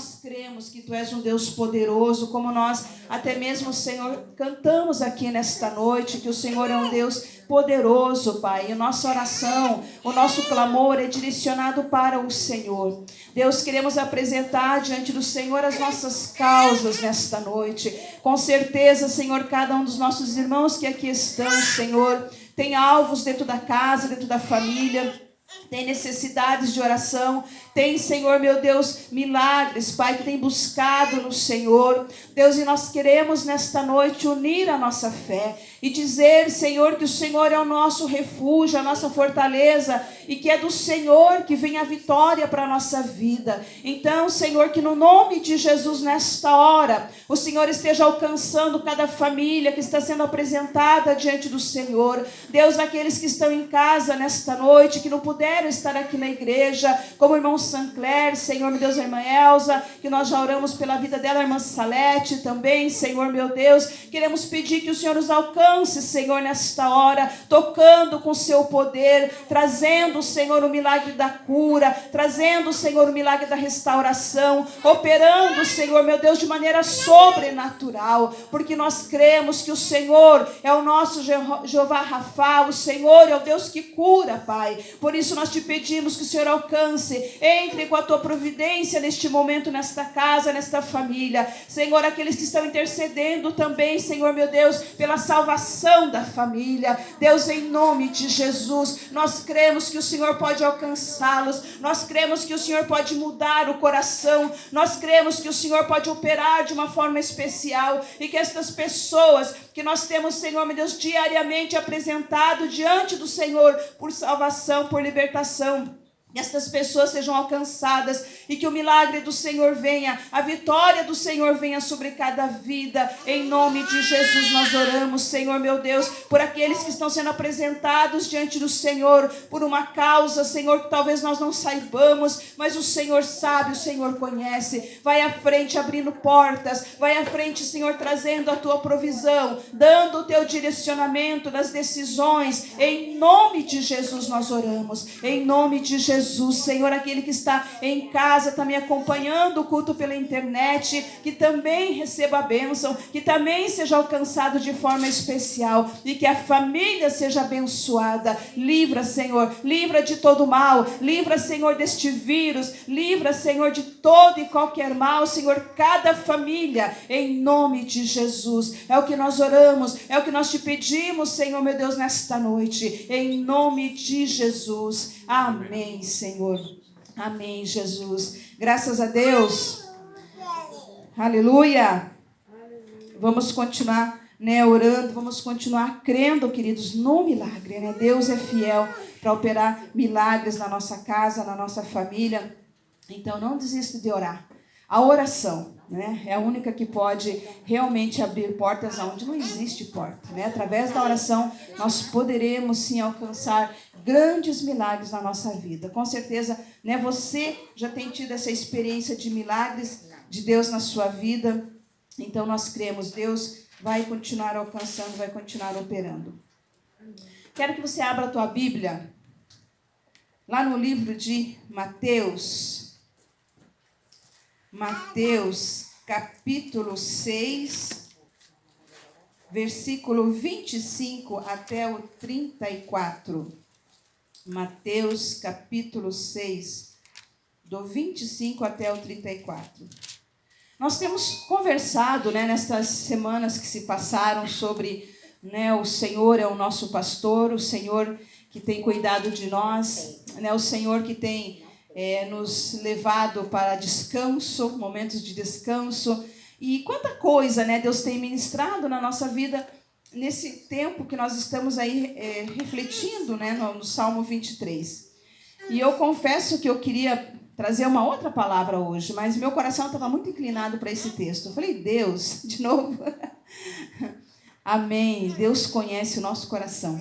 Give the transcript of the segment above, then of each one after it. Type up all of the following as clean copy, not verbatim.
nós cremos que Tu és um Deus poderoso, como nós até mesmo, Senhor, cantamos aqui nesta noite, que o Senhor é um Deus poderoso, Pai. E a nossa oração, o nosso clamor é direcionado para o Senhor. Deus, queremos apresentar diante do Senhor as nossas causas nesta noite. Com certeza, Senhor, cada um dos nossos irmãos que aqui estão, Senhor, tem alvos dentro da casa, dentro da família, tem necessidades de oração, tem, Senhor, meu Deus, milagres, Pai, que tem buscado no Senhor. Deus, e nós queremos nesta noite unir a nossa fé e dizer, Senhor, que o Senhor é o nosso refúgio, a nossa fortaleza, e que é do Senhor que vem a vitória para a nossa vida. Então, Senhor, que no nome de Jesus, nesta hora, o Senhor esteja alcançando cada família que está sendo apresentada diante do Senhor. Deus, aqueles que estão em casa nesta noite, que não puderam estar aqui na igreja, como o irmão Sancler, Senhor, meu Deus, a irmã Elza, que nós já oramos pela vida dela, a irmã Salete também, Senhor, meu Deus, queremos pedir que o Senhor nos alcance, Senhor, nesta hora, tocando com o seu poder, trazendo, Senhor, o milagre da cura, trazendo, Senhor, o milagre da restauração, operando, Senhor, meu Deus, de maneira sobrenatural, porque nós cremos que o Senhor é o nosso Jeová Rafá, o Senhor é o Deus que cura, Pai. Por isso nós te pedimos que o Senhor alcance, entre com a tua providência neste momento, nesta casa, nesta família. Senhor, aqueles que estão intercedendo também, Senhor, meu Deus, pela salvação da família. Deus, em nome de Jesus, nós cremos que o Senhor pode alcançá-los, nós cremos que o Senhor pode mudar o coração, nós cremos que o Senhor pode operar de uma forma especial e que estas pessoas que nós temos, Senhor, meu Deus, diariamente apresentado diante do Senhor por salvação, por libertação, que estas pessoas sejam alcançadas e que o milagre do Senhor venha, a vitória do Senhor venha sobre cada vida. Em nome de Jesus nós oramos, Senhor, meu Deus, por aqueles que estão sendo apresentados diante do Senhor, por uma causa, Senhor, que talvez nós não saibamos, mas o Senhor sabe, o Senhor conhece. Vai à frente abrindo portas, vai à frente, Senhor, trazendo a tua provisão, dando o teu direcionamento das decisões. Em nome de Jesus nós oramos, em nome de Jesus, Senhor, aquele que está em casa, também acompanhando o culto pela internet, que também receba a bênção, que também seja alcançado de forma especial e que a família seja abençoada. Livra, Senhor, livra de todo mal, livra, Senhor, deste vírus, livra, Senhor, de todo e qualquer mal, Senhor, cada família, em nome de Jesus. É o que nós oramos, é o que nós te pedimos, Senhor, meu Deus, nesta noite, em nome de Jesus. Amém, Senhor. Amém, Jesus. Graças a Deus. Aleluia. Vamos continuar, orando, vamos continuar crendo, queridos, no milagre, Deus é fiel para operar milagres na nossa casa, na nossa família. Então, não desista de orar. A oração, é a única que pode realmente abrir portas onde não existe porta, Através da oração, nós poderemos sim alcançar grandes milagres na nossa vida. Com certeza, você já tem tido essa experiência de milagres de Deus na sua vida. Então, nós cremos, Deus vai continuar alcançando, vai continuar operando. Quero que você abra a tua Bíblia, lá no livro de Mateus, capítulo 6, versículo 25 até o 34. Mateus, capítulo 6, do 25 até o 34. Nós temos conversado, nestas semanas que se passaram sobre, o Senhor é o nosso pastor, o Senhor que tem cuidado de nós, o Senhor que tem nos levado para descanso, momentos de descanso. E quanta coisa, Deus tem ministrado na nossa vida nesse tempo que nós estamos aí refletindo, no Salmo 23. E eu confesso que eu queria trazer uma outra palavra hoje, mas meu coração estava muito inclinado para esse texto. Eu falei, Deus, de novo. Amém. Deus conhece o nosso coração.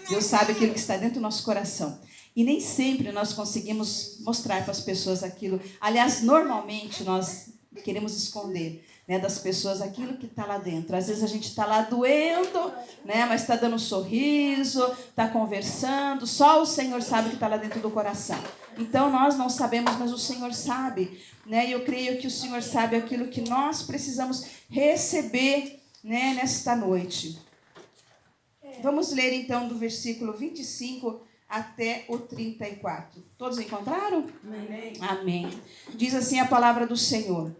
Deus sabe aquilo que está dentro do nosso coração. E nem sempre nós conseguimos mostrar para as pessoas aquilo. Aliás, normalmente nós queremos esconder, né, das pessoas aquilo que está lá dentro. Às vezes a gente está lá doendo, né, mas está dando um sorriso, está conversando. Só o Senhor sabe o que está lá dentro do coração. Então nós não sabemos, mas o Senhor sabe, né? E eu creio que o Senhor sabe aquilo que nós precisamos receber, né, nesta noite. Vamos ler então do versículo 25 até o 34. Todos encontraram? Amém. Amém. Diz assim a palavra do Senhor.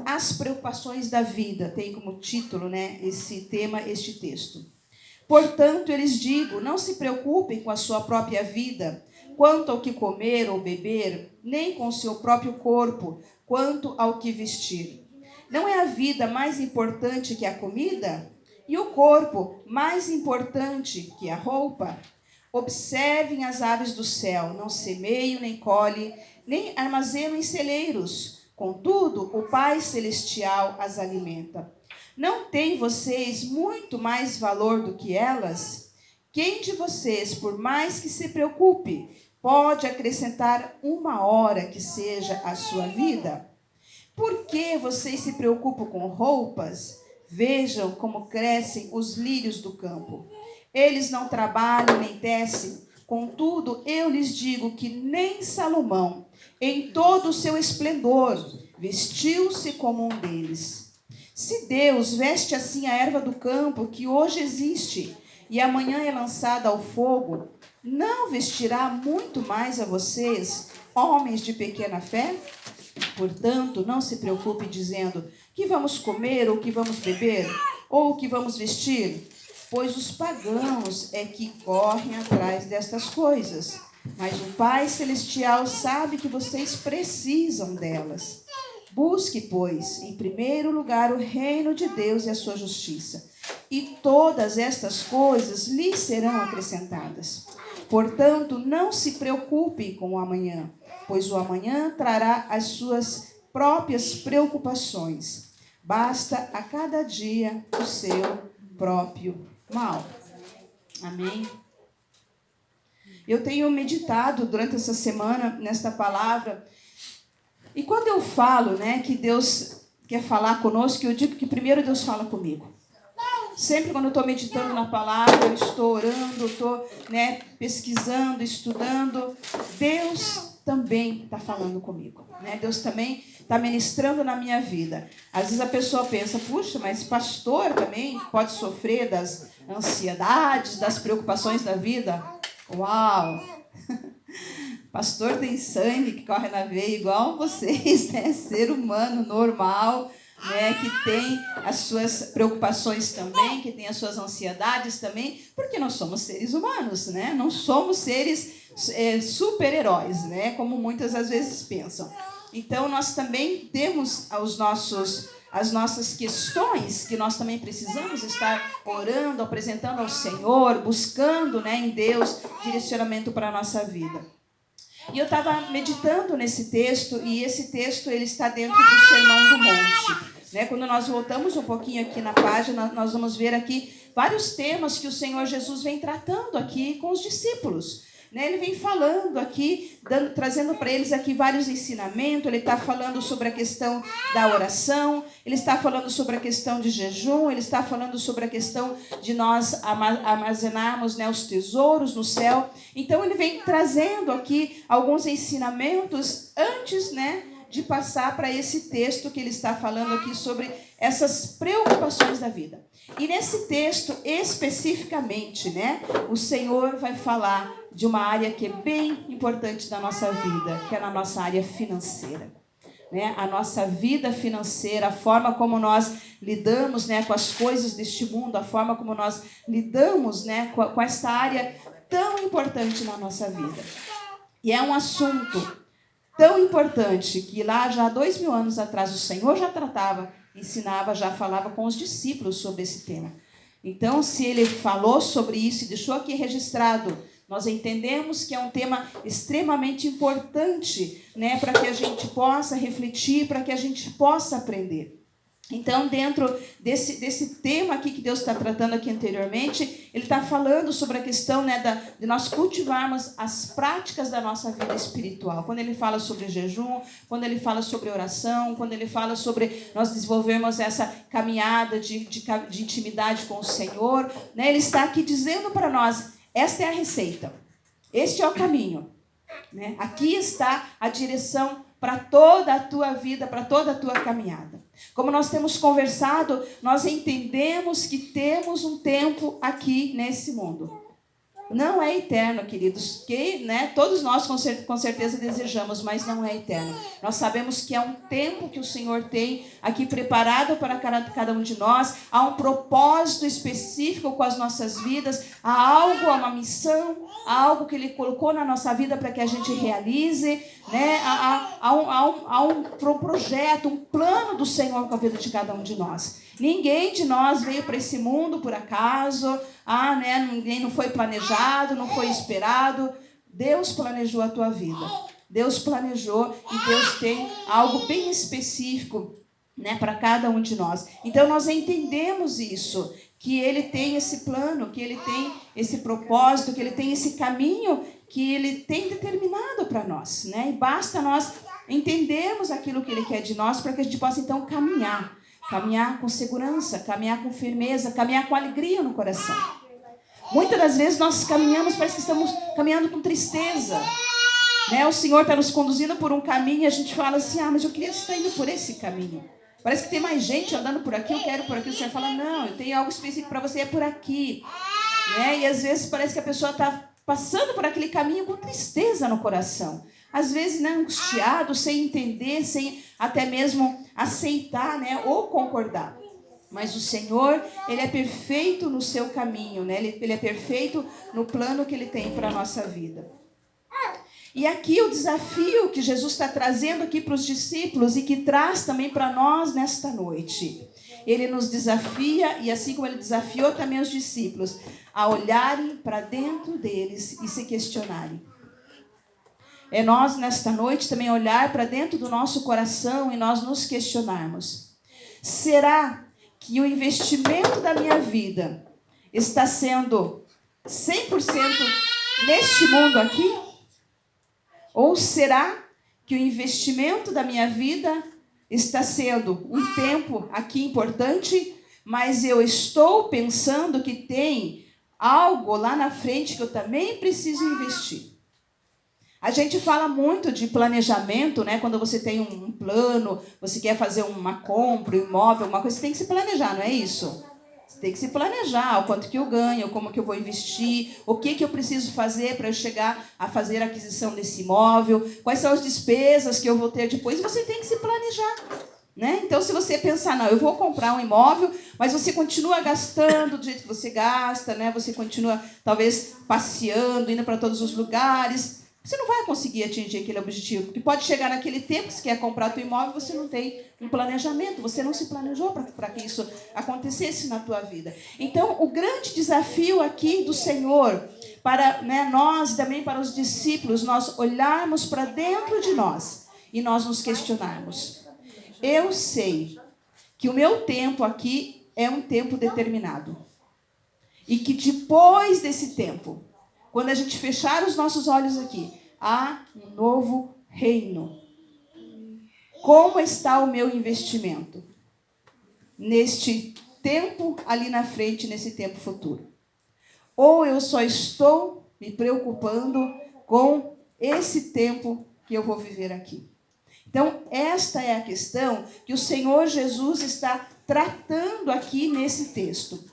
As preocupações da vida, tem como título, né, esse tema, este texto. Portanto, eu lhes digo, não se preocupem com a sua própria vida, quanto ao que comer ou beber, nem com o seu próprio corpo, quanto ao que vestir. Não é a vida mais importante que a comida? E o corpo mais importante que a roupa? Observem as aves do céu, não semeiam, nem colhem, nem armazenam em celeiros. Contudo, o Pai Celestial as alimenta. Não têm vocês muito mais valor do que elas? Quem de vocês, por mais que se preocupe, pode acrescentar uma hora que seja a sua vida? Por que vocês se preocupam com roupas? Vejam como crescem os lírios do campo. Eles não trabalham nem tecem. Contudo, eu lhes digo que nem Salomão, em todo o seu esplendor, vestiu-se como um deles. Se Deus veste assim a erva do campo, que hoje existe, e amanhã é lançada ao fogo, não vestirá muito mais a vocês, homens de pequena fé? Portanto, não se preocupe dizendo, que vamos comer, ou que vamos beber, ou que vamos vestir? Pois os pagãos é que correm atrás destas coisas. Mas o Pai Celestial sabe que vocês precisam delas. Busque, pois, em primeiro lugar o reino de Deus e a sua justiça. E todas estas coisas lhes serão acrescentadas. Portanto, não se preocupem com o amanhã, pois o amanhã trará as suas próprias preocupações. Basta a cada dia o seu próprio mal. Amém? Eu tenho meditado durante essa semana nesta palavra. E quando eu falo, né, que Deus quer falar conosco, eu digo que primeiro Deus fala comigo. Sempre quando eu estou meditando na palavra, eu estou orando, eu estou, né, pesquisando, estudando, Deus também está falando comigo. Né? Deus também está ministrando na minha vida. Às vezes a pessoa pensa, puxa, mas pastor também pode sofrer das ansiedades, das preocupações da vida? Uau! Pastor tem sangue que corre na veia igual vocês, né? Ser humano normal, né? Que tem as suas preocupações também, que tem as suas ansiedades também, porque nós somos seres humanos, né? Não somos seres super-heróis, né? Como muitas às vezes pensam. Então, nós também temos as nossas questões que nós também precisamos estar orando, apresentando ao Senhor, buscando, né, em Deus direcionamento para a nossa vida. E eu estava meditando nesse texto, e esse texto ele está dentro do Sermão do Monte. Né? Quando nós voltamos um pouquinho aqui na página, nós vamos ver aqui vários temas que o Senhor Jesus vem tratando aqui com os discípulos. Né? Ele vem falando aqui, trazendo para eles aqui vários ensinamentos. Ele está falando sobre a questão da oração, ele está falando sobre a questão de jejum, ele está falando sobre a questão de nós armazenarmos, né, os tesouros no céu. Então ele vem trazendo aqui alguns ensinamentos antes, né, de passar para esse texto que ele está falando aqui sobre essas preocupações da vida. E nesse texto especificamente, né, o Senhor vai falar de uma área que é bem importante da nossa vida, que é na nossa área financeira. Né? A nossa vida financeira, a forma como nós lidamos, né, com as coisas deste mundo, a forma como nós lidamos, né, com esta área tão importante na nossa vida. E é um assunto tão importante que lá já há 2000 anos atrás o Senhor já tratava, ensinava, já falava com os discípulos sobre esse tema. Então, se ele falou sobre isso e deixou aqui registrado, nós entendemos que é um tema extremamente importante, né, para que a gente possa refletir, para que a gente possa aprender. Então, dentro desse tema aqui que Deus está tratando aqui anteriormente, Ele está falando sobre a questão, né, de nós cultivarmos as práticas da nossa vida espiritual. Quando Ele fala sobre jejum, quando Ele fala sobre oração, quando Ele fala sobre nós desenvolvermos essa caminhada de intimidade com o Senhor, né, Ele está aqui dizendo para nós, esta é a receita, este é o caminho, né? Aqui está a direção para toda a tua vida, para toda a tua caminhada. Como nós temos conversado, nós entendemos que temos um tempo aqui nesse mundo. Não é eterno, queridos, que, né, todos nós com certeza desejamos, mas não é eterno. Nós sabemos que é um tempo que o Senhor tem aqui preparado para cada um de nós. Há um propósito específico com as nossas vidas. Há algo, há uma missão, há algo que Ele colocou na nossa vida para que a gente realize, né? Há um projeto, um plano do Senhor com a vida de cada um de nós. Ninguém de nós veio para esse mundo por acaso, né? Ninguém não foi planejado, não foi esperado. Deus planejou a tua vida. Deus planejou e Deus tem algo bem específico, né, para cada um de nós. Então nós entendemos isso, que Ele tem esse plano, que Ele tem esse propósito, que Ele tem esse caminho que Ele tem determinado para nós, né? E basta nós entendermos aquilo que Ele quer de nós para que a gente possa então caminhar com segurança, caminhar com firmeza, caminhar com alegria no coração. Muitas das vezes nós caminhamos, parece que estamos caminhando com tristeza, né? O Senhor está nos conduzindo por um caminho e a gente fala assim, mas eu queria estar indo por esse caminho. Parece que tem mais gente andando por aqui, eu quero por aqui. O Senhor fala, não, eu tenho algo específico para você, é por aqui, né? E às vezes parece que a pessoa está passando por aquele caminho com tristeza no coração. Às vezes, né, angustiado, sem entender, sem até mesmo aceitar, né, ou concordar. Mas o Senhor, Ele é perfeito no seu caminho, né? Ele é perfeito no plano que Ele tem para a nossa vida. E aqui o desafio que Jesus está trazendo aqui para os discípulos e que traz também para nós nesta noite. Ele nos desafia, e assim como Ele desafiou também os discípulos, a olharem para dentro deles e se questionarem. É nós, nesta noite, também olhar para dentro do nosso coração e nós nos questionarmos. Será que o investimento da minha vida está sendo 100% neste mundo aqui? Ou será que o investimento da minha vida está sendo um tempo aqui importante, mas eu estou pensando que tem algo lá na frente que eu também preciso investir? A gente fala muito de planejamento, né? Quando você tem um plano, você quer fazer uma compra, um imóvel, uma coisa, você tem que se planejar, não é isso? Você tem que se planejar, o quanto que eu ganho, como que eu vou investir, o que eu preciso fazer para eu chegar a fazer a aquisição desse imóvel, quais são as despesas que eu vou ter depois, você tem que se planejar, né? Então, se você pensar, não, eu vou comprar um imóvel, mas você continua gastando do jeito que você gasta, né? Você continua, talvez, passeando, indo para todos os lugares, você não vai conseguir atingir aquele objetivo, porque pode chegar naquele tempo que você quer comprar teu imóvel, você não tem um planejamento, você não se planejou para que isso acontecesse na tua vida. Então, o grande desafio aqui do Senhor, para, né, nós também, para os discípulos, nós olharmos para dentro de nós e nós nos questionarmos. Eu sei que o meu tempo aqui é um tempo determinado. E que depois desse tempo, quando a gente fechar os nossos olhos aqui, há um novo reino. Como está o meu investimento neste tempo ali na frente, nesse tempo futuro? Ou eu só estou me preocupando com esse tempo que eu vou viver aqui? Então, esta é a questão que o Senhor Jesus está tratando aqui nesse texto.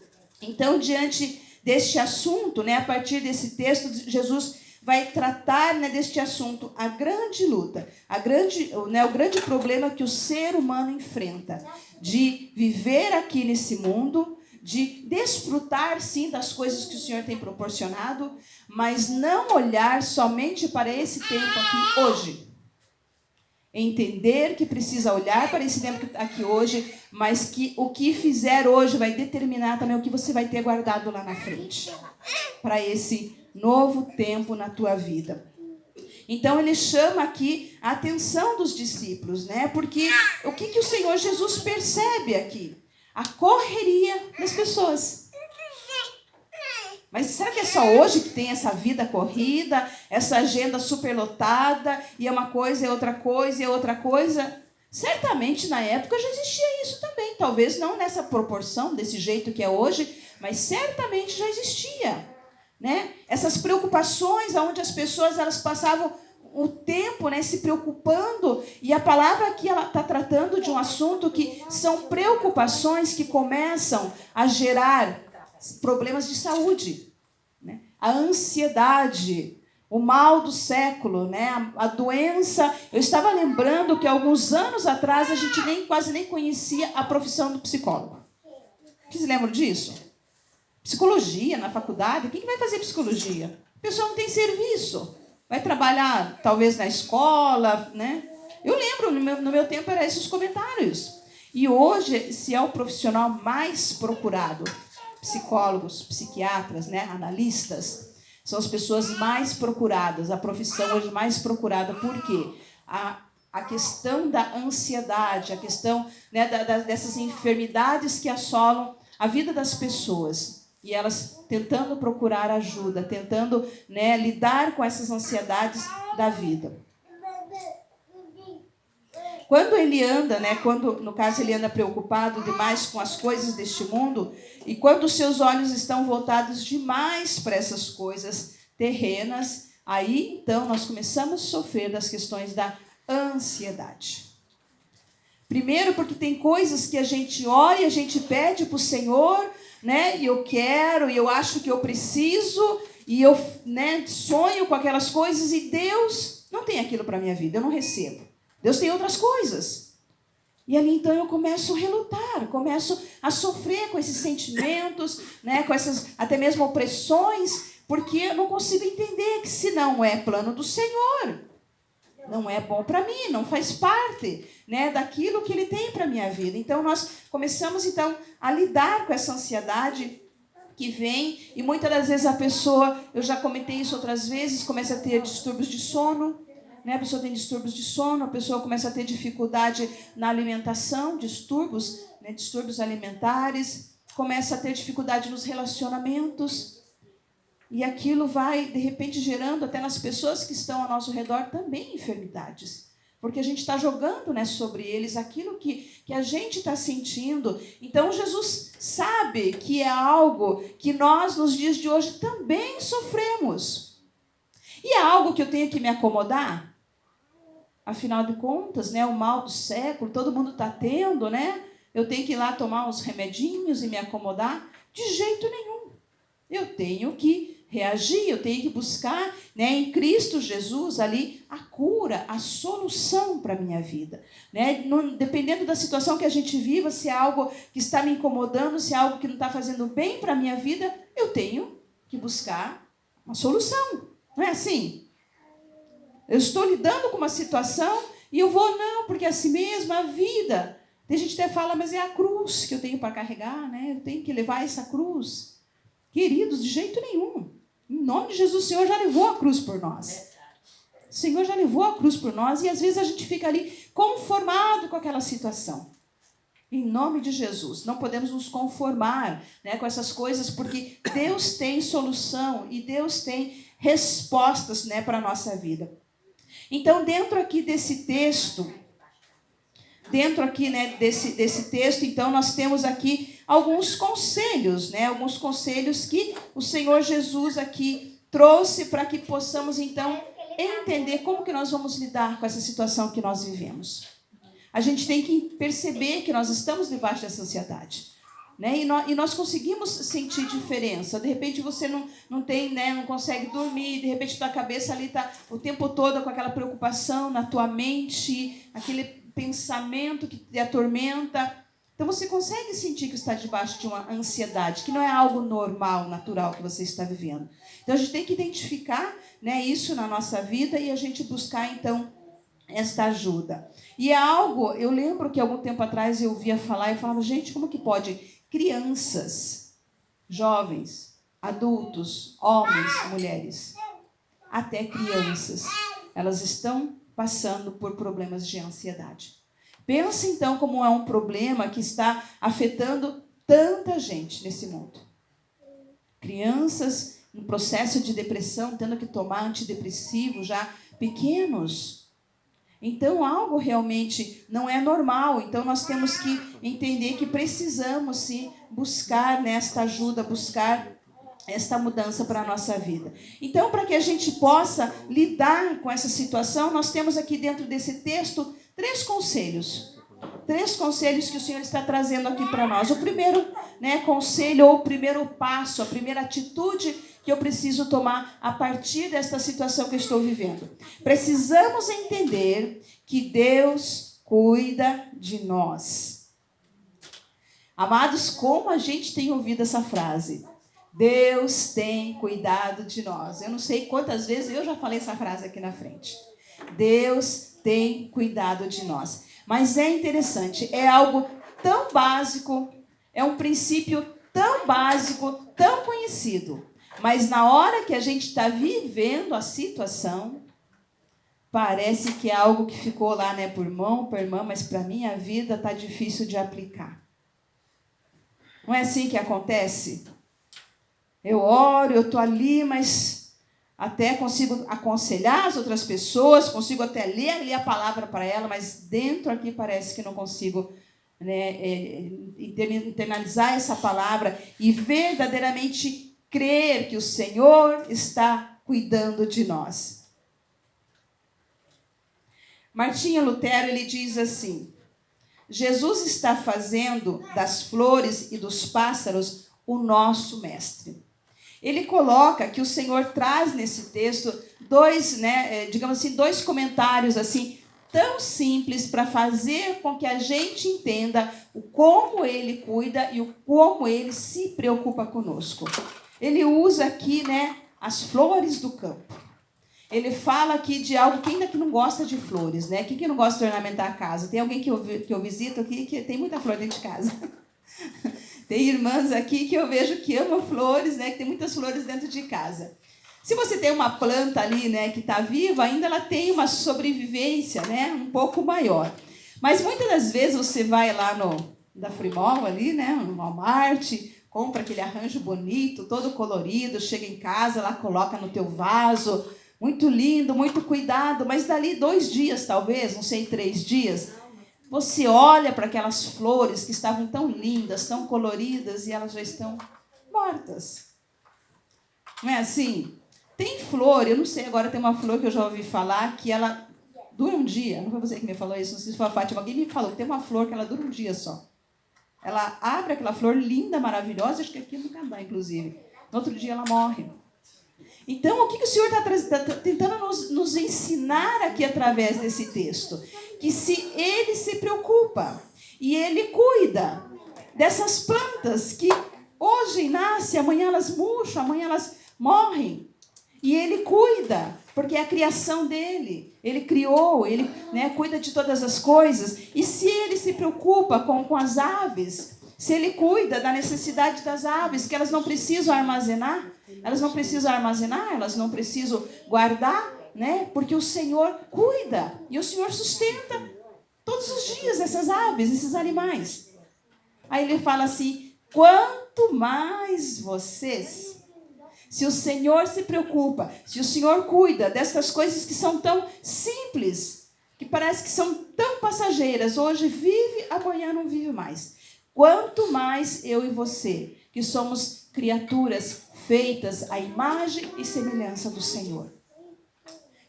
Então, diante deste assunto, né, a partir desse texto, Jesus vai tratar, né, deste assunto, a grande luta, o grande problema que o ser humano enfrenta, de viver aqui nesse mundo, de desfrutar, sim, das coisas que o Senhor tem proporcionado, mas não olhar somente para esse tempo aqui hoje. Entender que precisa olhar para esse tempo aqui hoje, mas que o que fizer hoje vai determinar também o que você vai ter guardado lá na frente, para esse novo tempo na tua vida. Então ele chama aqui a atenção dos discípulos, né? Porque o que o Senhor Jesus percebe aqui? A correria das pessoas. Mas será que é só hoje que tem essa vida corrida, essa agenda superlotada, e é uma coisa, é outra coisa, é outra coisa? Certamente na época já existia isso também, talvez não nessa proporção, desse jeito que é hoje, mas certamente já existia, né? Essas preocupações onde as pessoas elas passavam o tempo, né, se preocupando, e a palavra aqui ela está tratando de um assunto que são preocupações que começam a gerar problemas de saúde, né? A ansiedade, o mal do século, né? A doença. Eu estava lembrando que alguns anos atrás a gente quase nem conhecia a profissão do psicólogo. Vocês lembram disso? Psicologia na faculdade, quem vai fazer psicologia? A pessoa não tem serviço, vai trabalhar talvez na escola, né? Eu lembro, no meu tempo eram esses comentários. E hoje, se é o profissional mais procurado, psicólogos, psiquiatras, né, analistas, são as pessoas mais procuradas, a profissão hoje mais procurada. Por quê? A questão da ansiedade, a questão, né, dessas enfermidades que assolam a vida das pessoas. E elas tentando procurar ajuda, tentando, né, lidar com essas ansiedades da vida. Quando ele anda, né, no caso ele anda preocupado demais com as coisas deste mundo, e quando os seus olhos estão voltados demais para essas coisas terrenas, aí então nós começamos a sofrer das questões da ansiedade. Primeiro porque tem coisas que a gente ora e a gente pede para o Senhor, né, e eu quero, e eu acho que eu preciso, e eu, né, sonho com aquelas coisas, e Deus não tem aquilo para a minha vida, eu não recebo. Deus tem outras coisas. E ali então eu começo a relutar, começo a sofrer com esses sentimentos, né, com essas até mesmo opressões, porque eu não consigo entender que se não é plano do Senhor, não é bom para mim, não faz parte, né, daquilo que Ele tem para a minha vida. Então nós começamos então a lidar com essa ansiedade que vem, e muitas das vezes a pessoa, eu já comentei isso outras vezes, começa a ter distúrbios de sono, né? A pessoa tem distúrbios de sono, a pessoa começa a ter dificuldade na alimentação, distúrbios, né? Distúrbios alimentares, começa a ter dificuldade nos relacionamentos, e aquilo vai, de repente, gerando até nas pessoas que estão ao nosso redor também enfermidades, porque a gente está jogando, né, sobre eles aquilo que a gente está sentindo. Então Jesus sabe que é algo que nós, nos dias de hoje, também sofremos. E é algo que eu tenho que me acomodar? Afinal de contas, né, o mal do século, todo mundo está tendo, né? Eu tenho que ir lá tomar uns remedinhos e me acomodar? De jeito nenhum. Eu tenho que reagir, eu tenho que buscar, né, em Cristo Jesus ali a cura, a solução para a minha vida. Né? Dependendo da situação que a gente viva, se é algo que está me incomodando, se é algo que não está fazendo bem para a minha vida, eu tenho que buscar uma solução. Não é assim? Eu estou lidando com uma situação e eu vou, não, porque é assim mesmo, a vida. Tem gente que até fala, mas é a cruz que eu tenho para carregar, né? Eu tenho que levar essa cruz. Queridos, de jeito nenhum. Em nome de Jesus, o Senhor já levou a cruz por nós. O Senhor já levou a cruz por nós, e às vezes a gente fica ali conformado com aquela situação. Em nome de Jesus, não podemos nos conformar, né, com essas coisas, porque Deus tem solução e Deus tem respostas, né, para a nossa vida. Então, dentro aqui desse texto, né, desse texto, então, nós temos aqui alguns conselhos, né, alguns conselhos que o Senhor Jesus aqui trouxe para que possamos, então, entender como que nós vamos lidar com essa situação que nós vivemos. A gente tem que perceber que nós estamos debaixo dessa ansiedade, né? E nós conseguimos sentir diferença. De repente você não tem, né, não consegue dormir, de repente tua cabeça ali está o tempo todo com aquela preocupação na tua mente, aquele pensamento que te atormenta. Então você consegue sentir que está debaixo de uma ansiedade, que não é algo normal, natural que você está vivendo. Então a gente tem que identificar, né, isso na nossa vida e a gente buscar então esta ajuda. E é algo, eu lembro que algum tempo atrás eu ouvia falar e falava, gente, como que pode crianças, jovens, adultos, homens, mulheres, até crianças, elas estão passando por problemas de ansiedade. Pensa então como é um problema que está afetando tanta gente nesse mundo. Crianças em processo de depressão, tendo que tomar antidepressivo já pequenos. Então, algo realmente não é normal. Então, nós temos que entender que precisamos, sim, buscar nesta ajuda, buscar esta mudança para a nossa vida. Então, para que a gente possa lidar com essa situação, nós temos aqui dentro desse texto 3 conselhos. 3 conselhos que o Senhor está trazendo aqui para nós. O primeiro, conselho ou o primeiro passo, a primeira atitude que eu preciso tomar a partir desta situação que eu estou vivendo. Precisamos entender que Deus cuida de nós. Amados, como a gente tem ouvido essa frase? Deus tem cuidado de nós. Eu não sei quantas vezes eu já falei essa frase aqui na frente. Deus tem cuidado de nós. Mas é interessante, é algo tão básico, é um princípio tão básico, tão conhecido. Mas na hora que a gente está vivendo a situação, parece que é algo que ficou lá, por mão, por irmã, mas para mim a vida está difícil de aplicar. Não é assim que acontece? Eu oro, eu estou ali, mas até consigo aconselhar as outras pessoas, consigo até ler a palavra para ela, mas dentro aqui parece que não consigo internalizar essa palavra e verdadeiramente crer que o Senhor está cuidando de nós. Martinho Lutero, ele diz assim: Jesus está fazendo das flores e dos pássaros o nosso mestre. Ele coloca que o Senhor traz nesse texto dois comentários assim, tão simples para fazer com que a gente entenda o como Ele cuida e o como Ele se preocupa conosco. Ele usa aqui, as flores do campo. Ele fala aqui de algo, quem ainda que não gosta de flores, Quem que não gosta de ornamentar a casa? Tem alguém que eu visito aqui que tem muita flor dentro de casa. Tem irmãs aqui que eu vejo que amam flores, que tem muitas flores dentro de casa. Se você tem uma planta ali, que está viva, ainda ela tem uma sobrevivência, um pouco maior. Mas muitas das vezes você vai lá da Frimol ali, no Walmart, compra aquele arranjo bonito, todo colorido, chega em casa, lá coloca no teu vaso, muito lindo, muito cuidado, mas dali 2 dias talvez, não sei, 3 dias, você olha para aquelas flores que estavam tão lindas, tão coloridas, e elas já estão mortas. Não é assim? Tem flor, eu não sei, agora tem uma flor que eu já ouvi falar que ela dura um dia. Não foi você que me falou isso, não sei se foi a Fátima. Alguém me falou que tem uma flor que ela dura um dia só. Ela abre aquela flor linda, maravilhosa, acho que aqui no Canadá, inclusive. No outro dia ela morre. Então, o que o Senhor está tentando nos ensinar aqui através desse texto? Que se Ele se preocupa e Ele cuida dessas plantas que hoje nascem, amanhã elas murcham, amanhã elas morrem. E Ele cuida, porque é a criação dEle. Ele criou, Ele cuida de todas as coisas. E se Ele se preocupa com as aves, se Ele cuida da necessidade das aves, que elas não precisam armazenar, elas não precisam guardar, porque o Senhor cuida e o Senhor sustenta todos os dias essas aves, esses animais. Aí ele fala assim: quanto mais vocês, se o Senhor se preocupa, se o Senhor cuida dessas coisas que são tão simples, que parece que são tão passageiras, hoje vive, amanhã não vive mais. Quanto mais eu e você, que somos criaturas feitas à imagem e semelhança do Senhor.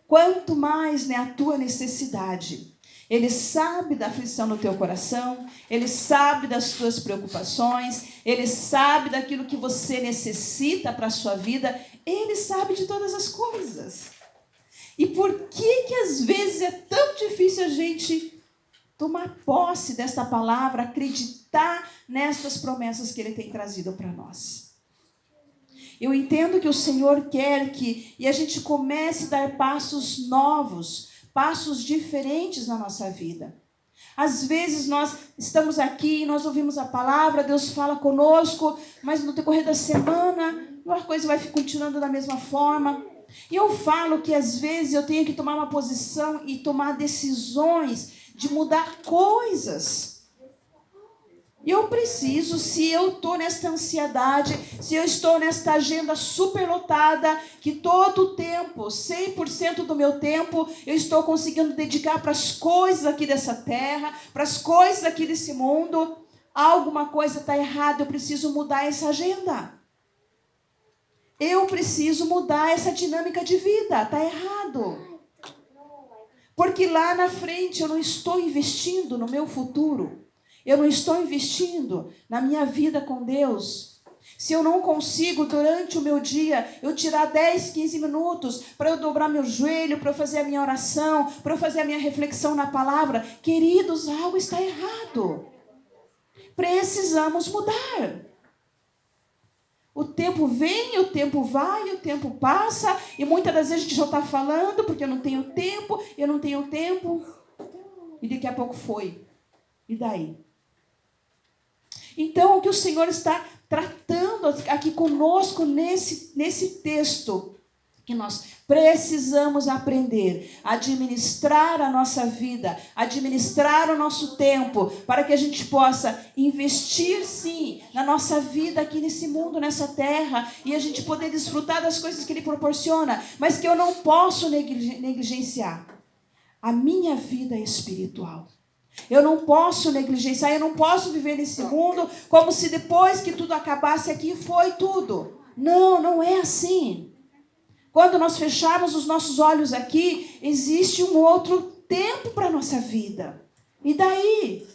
Quanto mais a tua necessidade. Ele sabe da aflição no teu coração, Ele sabe das tuas preocupações, Ele sabe daquilo que você necessita para a sua vida, Ele sabe de todas as coisas. E por que às vezes é tão difícil a gente tomar posse desta palavra, acreditar nestas promessas que Ele tem trazido para nós? Eu entendo que o Senhor quer e a gente comece a dar passos novos, passos diferentes na nossa vida. Às vezes nós estamos aqui, nós ouvimos a palavra, Deus fala conosco, mas no decorrer da semana a coisa vai continuando da mesma forma. E eu falo que às vezes eu tenho que tomar uma posição e tomar decisões de mudar coisas. E eu preciso, se eu estou nesta ansiedade, se eu estou nesta agenda superlotada, que todo o tempo, 100% do meu tempo, eu estou conseguindo dedicar para as coisas aqui dessa terra, para as coisas aqui desse mundo, alguma coisa está errada, eu preciso mudar essa agenda. Eu preciso mudar essa dinâmica de vida, está errado. Porque lá na frente eu não estou investindo no meu futuro. Eu não estou investindo na minha vida com Deus. Se eu não consigo, durante o meu dia, eu tirar 10, 15 minutos para eu dobrar meu joelho, para eu fazer a minha oração, para eu fazer a minha reflexão na palavra, queridos, algo está errado. Precisamos mudar. O tempo vem, o tempo vai, o tempo passa, e muitas das vezes a gente já está falando, porque eu não tenho tempo, e daqui a pouco foi. E daí? Então, o que o Senhor está tratando aqui conosco nesse texto, que nós precisamos aprender a administrar a nossa vida, administrar o nosso tempo, para que a gente possa investir sim na nossa vida aqui nesse mundo, nessa terra, e a gente poder desfrutar das coisas que Ele proporciona, mas que eu não posso negligenciar a minha vida espiritual. Eu não posso negligenciar, eu não posso viver nesse mundo como se depois que tudo acabasse aqui foi tudo. Não, não é assim. Quando nós fecharmos os nossos olhos aqui, existe um outro tempo para a nossa vida. E daí?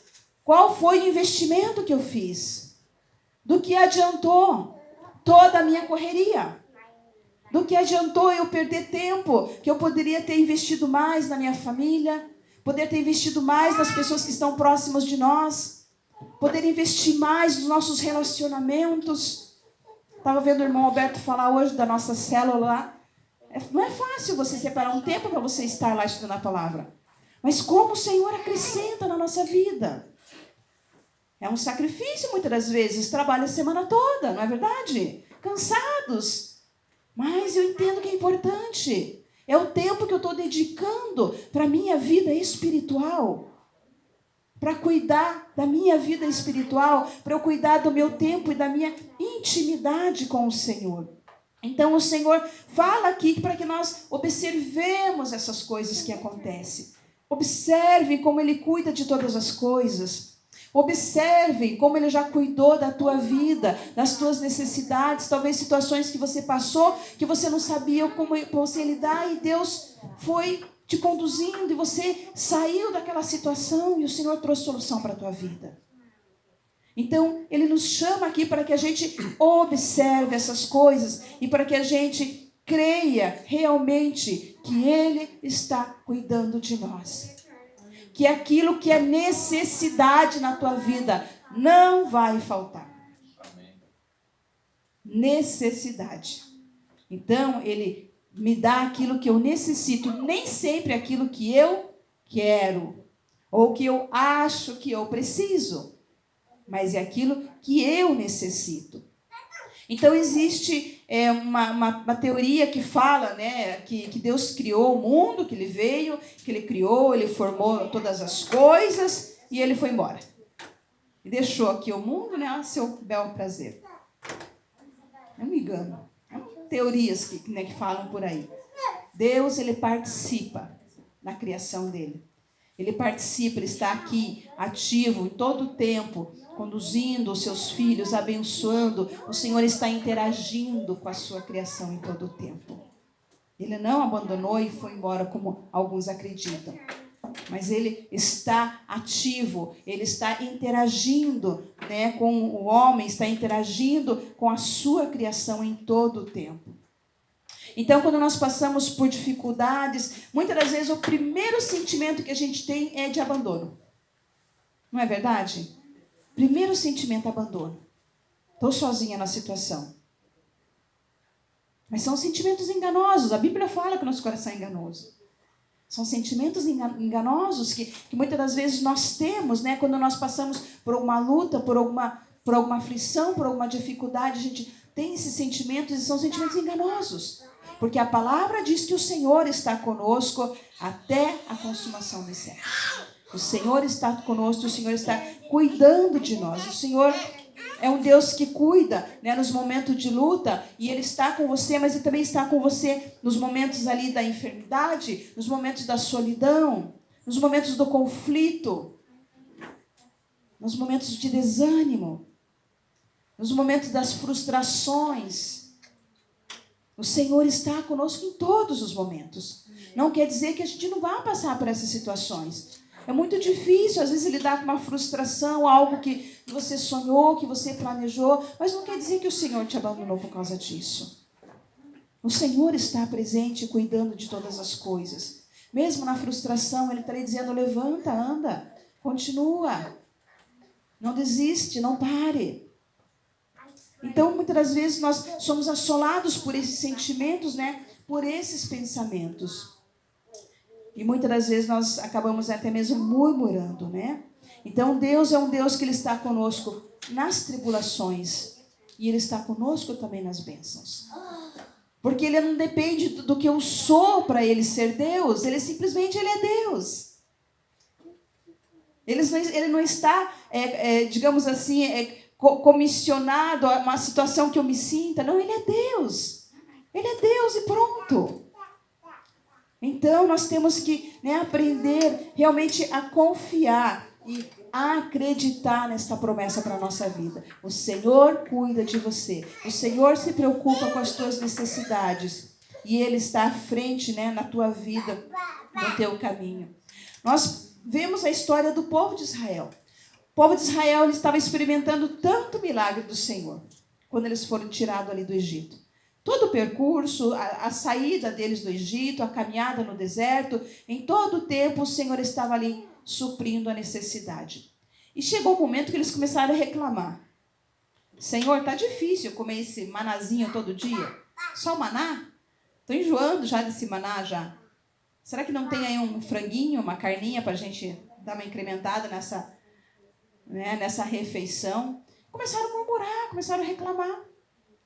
Qual foi o investimento que eu fiz? Do que adiantou toda a minha correria? Do que adiantou eu perder tempo que eu poderia ter investido mais na minha família? Poder ter investido mais nas pessoas que estão próximas de nós, poder investir mais nos nossos relacionamentos. Estava vendo o irmão Alberto falar hoje da nossa célula lá. Não é fácil você separar um tempo para você estar lá estudando a palavra. Mas como o Senhor acrescenta na nossa vida. É um sacrifício muitas das vezes, trabalha a semana toda, não é verdade? Cansados. Mas eu entendo que é importante. É o tempo que eu estou dedicando para a minha vida espiritual. Para cuidar da minha vida espiritual. Para eu cuidar do meu tempo e da minha intimidade com o Senhor. Então o Senhor fala aqui para que nós observemos essas coisas que acontecem. Observe como Ele cuida de todas as coisas. Observe como Ele já cuidou da tua vida, das tuas necessidades, talvez situações que você passou, que você não sabia como você lidar, e Deus foi te conduzindo, e você saiu daquela situação, e o Senhor trouxe solução para a tua vida. Então, Ele nos chama aqui para que a gente observe essas coisas, e para que a gente creia realmente que Ele está cuidando de nós. Que aquilo que é necessidade na tua vida não vai faltar. Necessidade. Então, Ele me dá aquilo que eu necessito, nem sempre aquilo que eu quero, ou que eu acho que eu preciso, mas é aquilo que eu necessito. Então, existe uma teoria que fala, né, que Deus criou o mundo, que Ele veio, que Ele criou, Ele formou todas as coisas e Ele foi embora. E deixou aqui o mundo, né, a seu bel prazer. Não me engano. Teorias que falam por aí. Deus, Ele participa na criação dEle. Ele participa, Ele está aqui, ativo, em todo o tempo, conduzindo os seus filhos, abençoando. O Senhor está interagindo com a sua criação em todo o tempo. Ele não abandonou e foi embora, como alguns acreditam. Mas Ele está ativo, Ele está interagindo, né, com o homem, está interagindo com a sua criação em todo o tempo. Então, quando nós passamos por dificuldades, muitas das vezes o primeiro sentimento que a gente tem é de abandono. Não é verdade? Primeiro sentimento, abandono. Estou sozinha na situação. Mas são sentimentos enganosos. A Bíblia fala que o nosso coração é enganoso. São sentimentos enganosos que muitas das vezes nós temos, né? Quando nós passamos por uma luta, por alguma aflição, por alguma dificuldade, a gente tem esses sentimentos e são sentimentos enganosos. Porque a palavra diz que o Senhor está conosco até a consumação dos séculos. O Senhor está conosco, o Senhor está cuidando de nós. O Senhor é um Deus que cuida, né, nos momentos de luta, e Ele está com você, mas Ele também está com você nos momentos ali da enfermidade, nos momentos da solidão, nos momentos do conflito, nos momentos de desânimo, nos momentos das frustrações. O Senhor está conosco em todos os momentos. Não quer dizer que a gente não vá passar por essas situações. É muito difícil, às vezes, lidar com uma frustração, algo que você sonhou, que você planejou, mas não quer dizer que o Senhor te abandonou por causa disso. O Senhor está presente, cuidando de todas as coisas. Mesmo na frustração, Ele está lhe dizendo, levanta, anda, continua. Não desiste, não pare. Então, muitas das vezes, nós somos assolados por esses sentimentos, né? Por esses pensamentos. E muitas das vezes nós acabamos até mesmo murmurando, né? Então Deus é um Deus que Ele está conosco nas tribulações. E Ele está conosco também nas bênçãos. Porque Ele não depende do que eu sou para Ele ser Deus. Ele simplesmente Ele é Deus. Ele não está, digamos assim, comissionado a uma situação que eu me sinta. Não, Ele é Deus. Ele é Deus e pronto. Então, nós temos que, né, aprender realmente a confiar e a acreditar nesta promessa para a nossa vida. O Senhor cuida de você. O Senhor se preocupa com as tuas necessidades. E Ele está à frente, né, na tua vida, no teu caminho. Nós vemos a história do povo de Israel. O povo de Israel ele estava experimentando tanto milagre do Senhor, quando eles foram tirados ali do Egito. Todo o percurso, a saída deles do Egito, a caminhada no deserto, em todo o tempo o Senhor estava ali suprindo a necessidade. E chegou o momento que eles começaram a reclamar. Senhor, está difícil comer esse manazinho todo dia. Só maná? Estou enjoando já desse maná já. Será que não tem aí um franguinho, uma carninha para a gente dar uma incrementada nessa refeição? Começaram a murmurar, começaram a reclamar.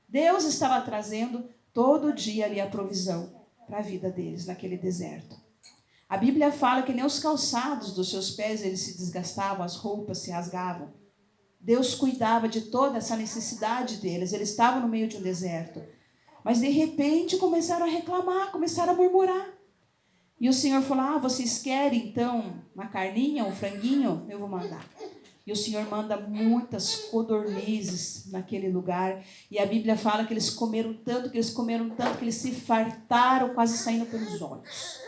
Deus estava trazendo todo dia ali a provisão para a vida deles, naquele deserto. A Bíblia fala que nem os calçados dos seus pés eles se desgastavam, as roupas se rasgavam. Deus cuidava de toda essa necessidade deles. Eles estavam no meio de um deserto. Mas de repente começaram a reclamar, começaram a murmurar. E o Senhor falou, vocês querem então uma carninha, um franguinho? Eu vou mandar. E o Senhor manda muitas codornizes naquele lugar. E a Bíblia fala que eles comeram tanto, que eles se fartaram, quase saindo pelos olhos.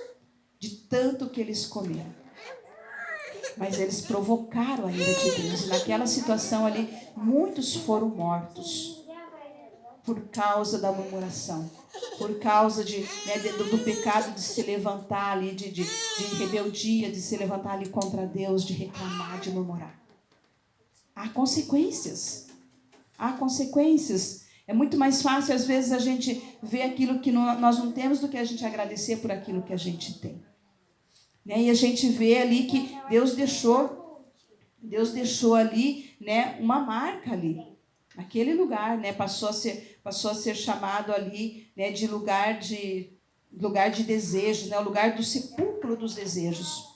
De tanto que eles comeram. Mas eles provocaram a ira de Deus. E naquela situação ali, muitos foram mortos. Por causa da murmuração. Por causa do pecado de se levantar ali, de rebeldia, de se levantar ali contra Deus, de reclamar, de murmurar. Há consequências. Há consequências. É muito mais fácil, às vezes, a gente ver aquilo que nós não temos do que a gente agradecer por aquilo que a gente tem. Né? E a gente vê ali que Deus deixou ali, né, uma marca ali. Naquele lugar, né, passou a ser chamado ali, né, de lugar de desejos, né, o lugar do sepulcro dos desejos.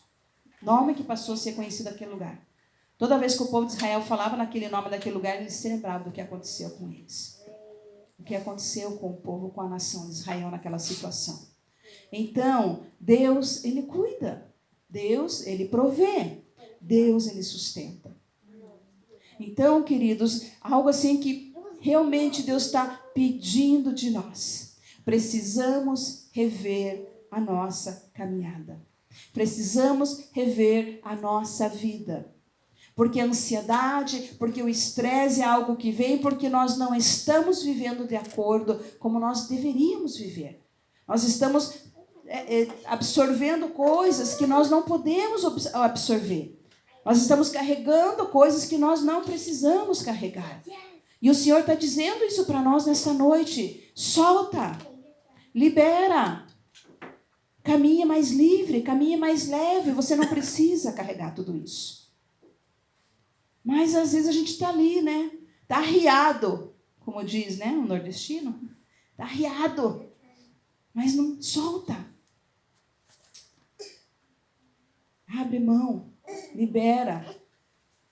Nome que passou a ser conhecido aquele lugar. Toda vez que o povo de Israel falava naquele nome daquele lugar, eles se lembravam do que aconteceu com eles. O que aconteceu com o povo, com a nação de Israel naquela situação. Então, Deus, Ele cuida. Deus, Ele provê. Deus, Ele sustenta. Então, queridos, algo assim que realmente Deus está pedindo de nós. Precisamos rever a nossa caminhada. Precisamos rever a nossa vida. Porque a ansiedade, porque o estresse é algo que vem porque nós não estamos vivendo de acordo como nós deveríamos viver. Nós estamos absorvendo coisas que nós não podemos absorver. Nós estamos carregando coisas que nós não precisamos carregar. E o Senhor está dizendo isso para nós nessa noite. Solta, libera, caminha mais livre, caminha mais leve. Você não precisa carregar tudo isso. Mas às vezes a gente está ali, né? Está arriado, como diz, né, um nordestino. Está arriado. Mas não solta. Abre mão, libera,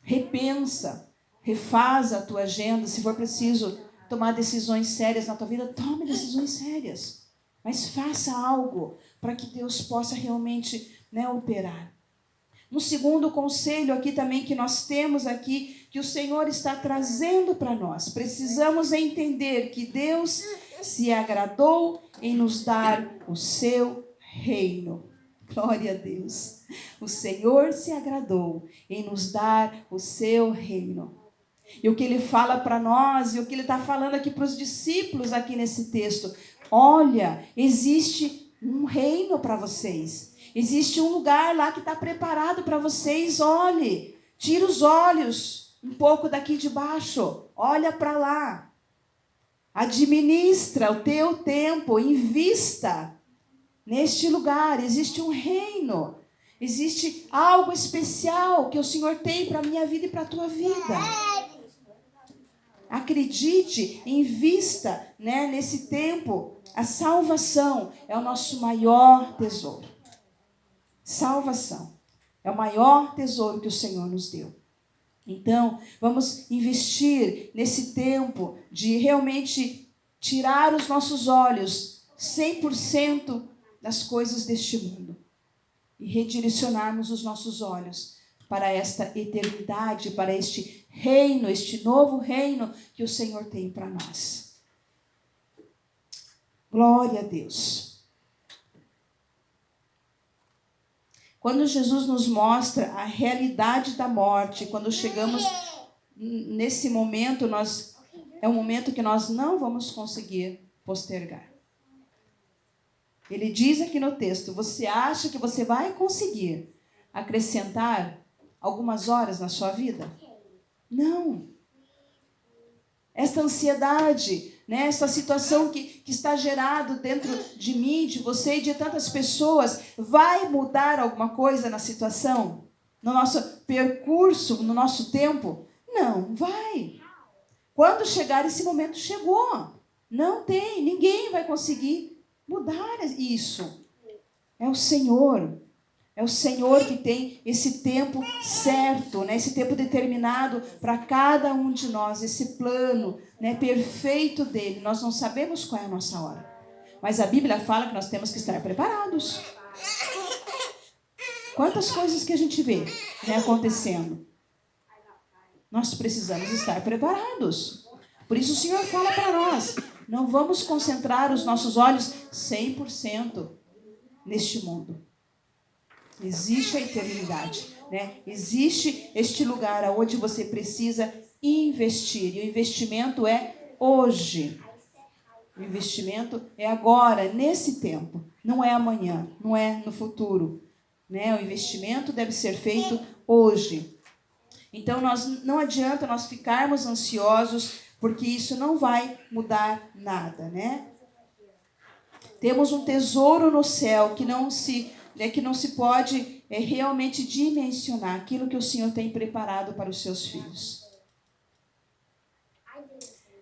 repensa, refaz a tua agenda. Se for preciso tomar decisões sérias na tua vida, tome decisões sérias. Mas faça algo para que Deus possa realmente, operar. Um segundo conselho aqui também que nós temos aqui, que o Senhor está trazendo para nós. Precisamos entender que Deus se agradou em nos dar o seu reino. Glória a Deus. O Senhor se agradou em nos dar o seu reino. E o que Ele fala para nós, e o que Ele está falando aqui para os discípulos aqui nesse texto. Olha, existe um reino para vocês. Existe um lugar lá que está preparado para vocês. Olhe, tira os olhos um pouco daqui de baixo. Olha para lá. Administra o teu tempo, invista neste lugar. Existe um reino. Existe algo especial que o Senhor tem para a minha vida e para a tua vida. Acredite, invista, nesse tempo. A salvação é o nosso maior tesouro. Salvação é o maior tesouro que o Senhor nos deu. Então, vamos investir nesse tempo de realmente tirar os nossos olhos 100% das coisas deste mundo e redirecionarmos os nossos olhos para esta eternidade, para este reino, este novo reino que o Senhor tem para nós. Glória a Deus. Quando Jesus nos mostra a realidade da morte, quando chegamos nesse momento, é um momento que nós não vamos conseguir postergar. Ele diz aqui no texto, você acha que você vai conseguir acrescentar algumas horas na sua vida? Não. Esta ansiedade, essa situação que está gerado dentro de mim, de você e de tantas pessoas, vai mudar alguma coisa na situação? No nosso percurso, no nosso tempo? Não, vai. Quando chegar esse momento, chegou. Não tem, ninguém vai conseguir mudar isso. É o Senhor. É o Senhor que tem esse tempo certo, esse tempo determinado para cada um de nós, esse plano perfeito dele. Nós não sabemos qual é a nossa hora, mas a Bíblia fala que nós temos que estar preparados. Quantas coisas que a gente vê acontecendo? Nós precisamos estar preparados. Por isso o Senhor fala para nós, não vamos concentrar os nossos olhos 100% neste mundo. Existe a eternidade, Existe este lugar onde você precisa investir. E o investimento é hoje. O investimento é agora, nesse tempo. Não é amanhã, não é no futuro. O investimento deve ser feito hoje. Então, não adianta nós ficarmos ansiosos, porque isso não vai mudar nada, Temos um tesouro no céu que não se pode realmente dimensionar aquilo que o Senhor tem preparado para os seus filhos.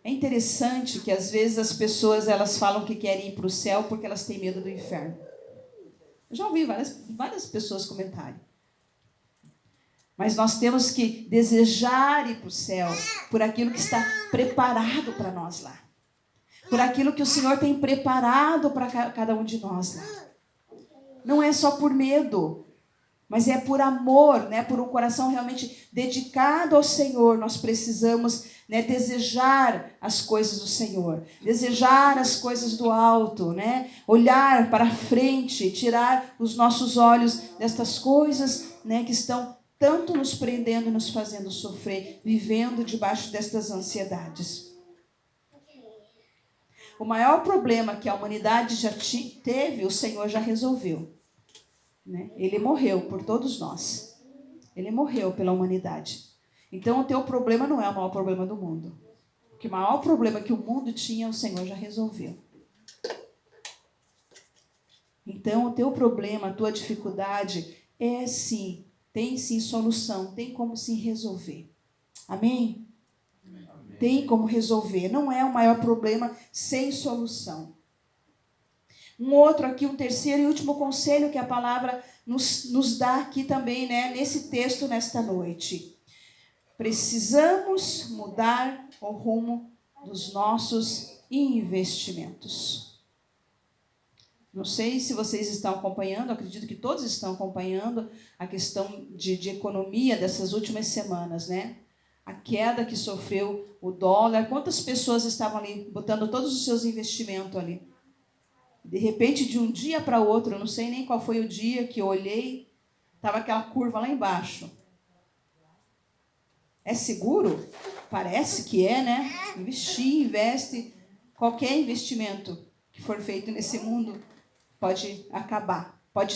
É interessante que às vezes as pessoas elas falam que querem ir para o céu porque elas têm medo do inferno. Eu já ouvi várias pessoas comentarem. Mas nós temos que desejar ir para o céu por aquilo que está preparado para nós lá. Por aquilo que o Senhor tem preparado para cada um de nós lá. Não é só por medo, mas é por amor, por um coração realmente dedicado ao Senhor. Nós precisamos desejar as coisas do Senhor, desejar as coisas do alto, olhar para frente, tirar os nossos olhos destas coisas que estão tanto nos prendendo e nos fazendo sofrer, vivendo debaixo destas ansiedades. O maior problema que a humanidade já teve, o Senhor já resolveu. Ele morreu por todos nós. Ele morreu pela humanidade. Então o teu problema não é o maior problema do mundo. O maior problema que o mundo tinha, o Senhor já resolveu. Então o teu problema, a tua dificuldade tem sim solução, tem como se resolver. Amém? Tem como resolver. Não é o maior problema sem solução. Um outro aqui, um terceiro e último conselho que a palavra nos dá aqui também, né, nesse texto, nesta noite. Precisamos mudar o rumo dos nossos investimentos. Não sei se vocês estão acompanhando, acredito que todos estão acompanhando a questão de economia dessas últimas semanas, né? A queda que sofreu o dólar, quantas pessoas estavam ali botando todos os seus investimentos ali? De repente, de um dia para o outro, eu não sei nem qual foi o dia que eu olhei, estava aquela curva lá embaixo. É seguro? Parece que é, né? Investe. Qualquer investimento que for feito nesse mundo pode acabar, pode ter